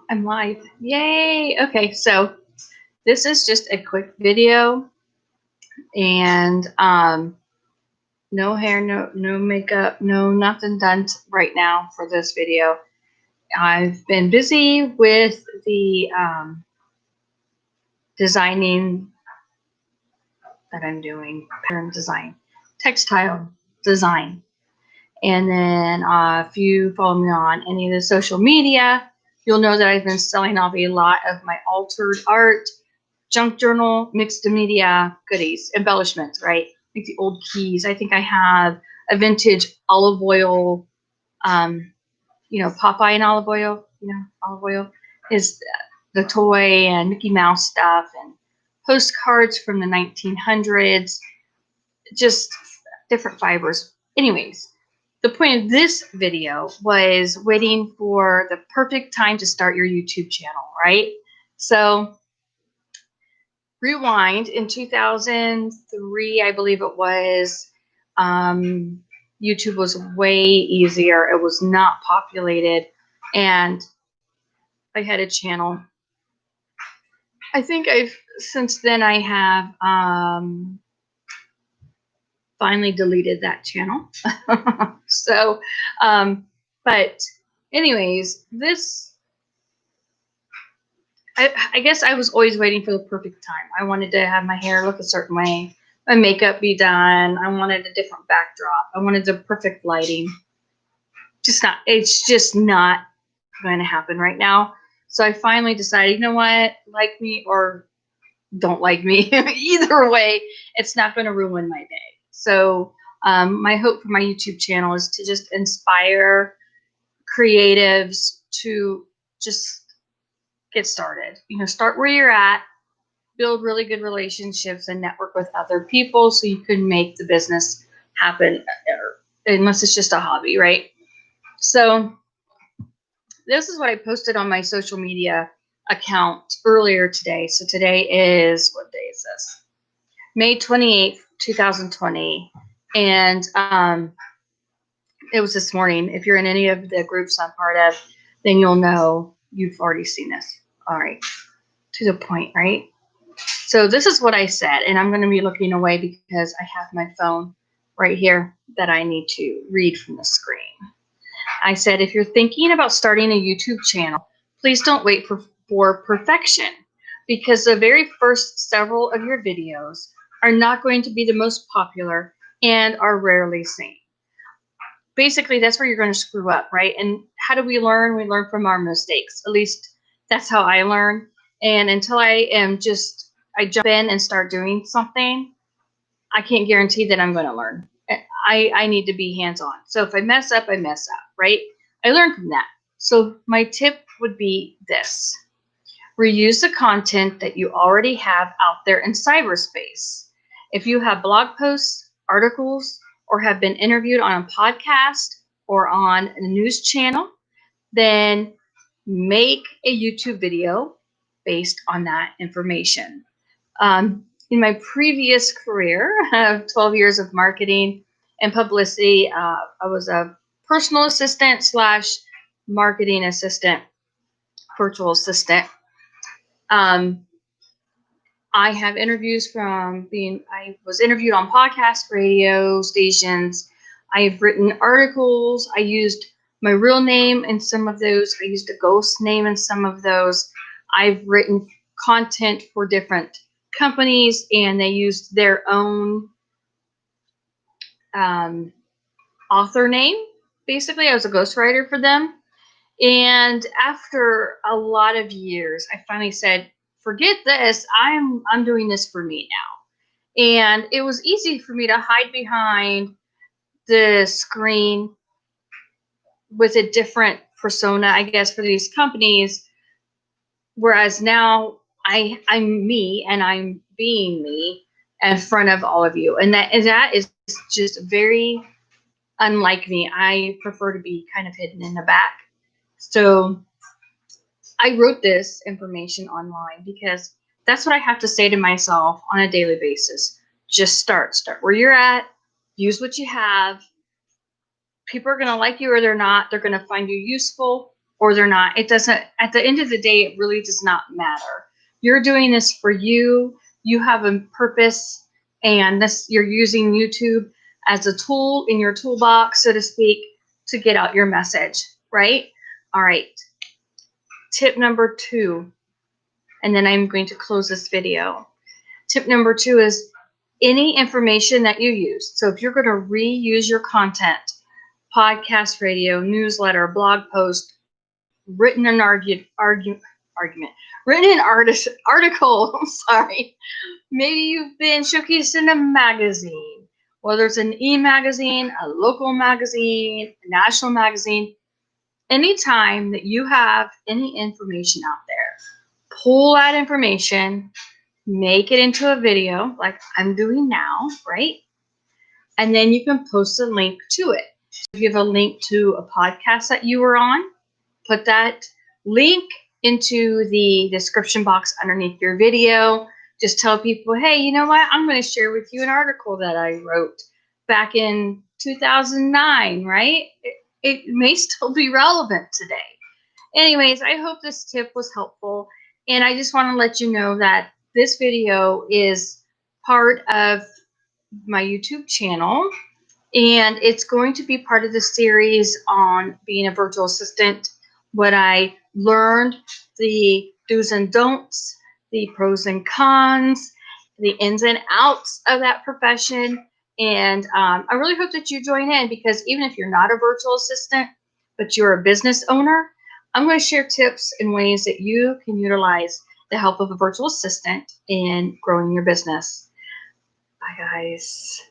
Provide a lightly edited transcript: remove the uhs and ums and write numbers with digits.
I'm live. Yay. Okay, so this is just a quick video and no hair, no makeup, no nothing done right now for this video. I've been busy with the designing that I'm doing, pattern design, textile design. And then if you follow me on any of the social media, you'll know that I've been selling off a lot of my altered art, junk journal, mixed media goodies, embellishments, right? Like the old keys. I think I have a vintage olive oil, Popeye and olive oil, olive oil is the toy, and Mickey Mouse stuff, and postcards from the 1900s, just different fibers. Anyways, the point of this video was waiting for the perfect time to start your YouTube channel, right? So rewind in 2003, I believe it was, YouTube was way easier. It was not populated, and I had a channel. I think since then I have finally deleted that channel. So, but anyways, I guess I was always waiting for the perfect time. I wanted to have my hair look a certain way, my makeup be done. I wanted a different backdrop. I wanted the perfect lighting. It's just not going to happen right now. So I finally decided, you know what, like me or don't like me, either way, it's not going to ruin my day. So my hope for my YouTube channel is to just inspire creatives to just get started. Start where you're at, build really good relationships, and network with other people so you can make the business happen, unless it's just a hobby, right? So this is what I posted on my social media account earlier today. So today is, what day is this? May 28th, 2020. And it was this morning. If you're in any of the groups I'm part of, then you'll know you've already seen this. All right. To the point, right? So this is what I said, and I'm going to be looking away because I have my phone right here that I need to read from the screen. I said, if you're thinking about starting a YouTube channel, please don't wait for perfection, because the very first several of your videos are not going to be the most popular and are rarely seen. Basically, that's where you're going to screw up, right? And how do we learn? We learn from our mistakes. At least that's how I learn. And until I jump in and start doing something, I can't guarantee that I'm going to learn. I need to be hands-on. So if I mess up, I mess up, right? I learn from that. So my tip would be this: reuse the content that you already have out there in cyberspace. If you have blog posts, articles, or have been interviewed on a podcast or on a news channel, then make a YouTube video based on that information. In my previous career of 12 years of marketing and publicity, I was a personal assistant / marketing assistant, virtual assistant. I have interviews I was interviewed on podcast, radio stations. I've written articles. I used my real name in some of those. I used a ghost name in some of those. I've written content for different companies, and they used their own author name. Basically, I was a ghostwriter for them. And after a lot of years, I finally said, forget this. I'm doing this for me now. And it was easy for me to hide behind the screen with a different persona, I guess, for these companies. Whereas now I'm me, and I'm being me in front of all of you. And that is just very unlike me. I prefer to be kind of hidden in the back. So I wrote this information online because that's what I have to say to myself on a daily basis. Just start where you're at, use what you have. People are going to like you or they're not. They're going to find you useful or they're not. It doesn't, at the end of the day, it really does not matter. You're doing this for you. You have a purpose, and this, you're using YouTube as a tool in your toolbox, so to speak, to get out your message, right? All right. Tip number 2, and then I'm going to close this video. Tip number 2 is any information that you use. So if you're going to reuse your content, podcast, radio, newsletter, blog post, written an article, sorry. Maybe you've been showcased in a magazine, whether it's an e-magazine, a local magazine, a national magazine. Anytime that you have any information out there, pull that information, make it into a video like I'm doing now, right? And then you can post a link to it. So if you have a link to a podcast that you were on, put that link into the description box underneath your video. Just tell people, hey, you know what? I'm going to share with you an article that I wrote back in 2009, right? It may still be relevant today. Anyways, I hope this tip was helpful. And I just want to let you know that this video is part of my YouTube channel. And it's going to be part of the series on being a virtual assistant, what I learned, the do's and don'ts, the pros and cons, the ins and outs of that profession. And I really hope that you join in, because even if you're not a virtual assistant, but you're a business owner, I'm going to share tips and ways that you can utilize the help of a virtual assistant in growing your business. Bye, guys.